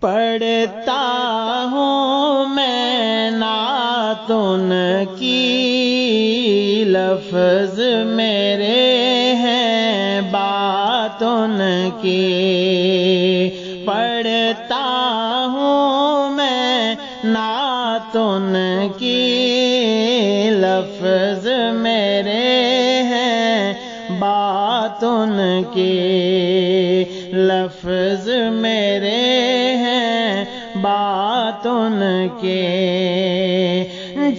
پڑھتا ہوں میں نعت ان کی، لفظ میرے ہیں بات ان کی، پڑھتا ہوں میں نعت ان کی، لفظ میرے ہیں بات ان کی، لفظ میرے ہیں بات ان کے،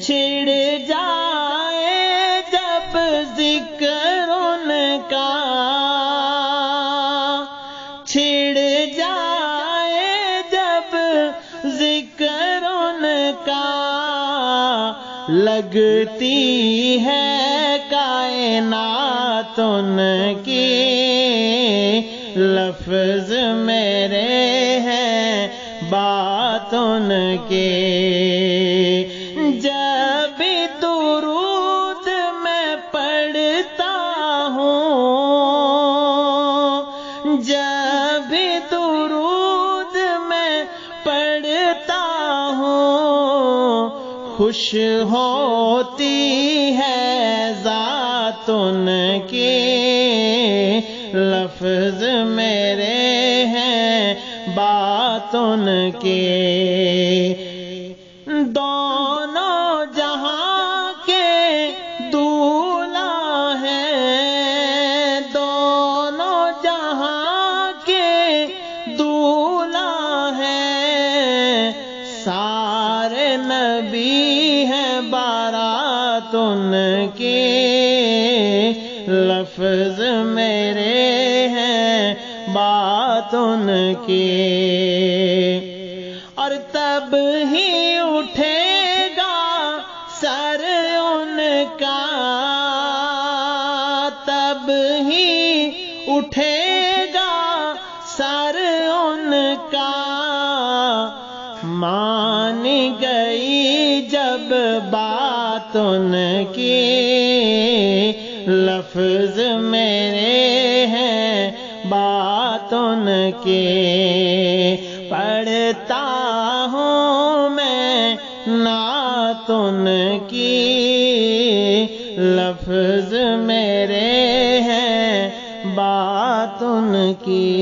چھڑ جائے جب ذکر ان کا، چھڑ جائے جب ذکر ان کا، لگتی ہے کائنات ان کی، لفظ میرے ہیں بات ان کی، جب درود میں پڑھتا ہوں، جب درود میں پڑھتا ہوں، خوش ہوتی ہے ذات ان کی، لفظ میرے ہیں بات ان کی، دونوں جہاں کے دولا ہیں، دونوں جہاں کے دولا ہیں، سارے نبی ہیں بارات ان کی، لفظ میرے ہیں بات ان کی، اور تب ہی اٹھے گا سر ان کا، تب ہی اٹھے گا سر ان کا، مان گئی جب بات ان کی، لفظ میرے ہیں بات ان کی، پڑھتا ہوں میں نعت ان کی، لفظ میرے ہیں بات ان کی۔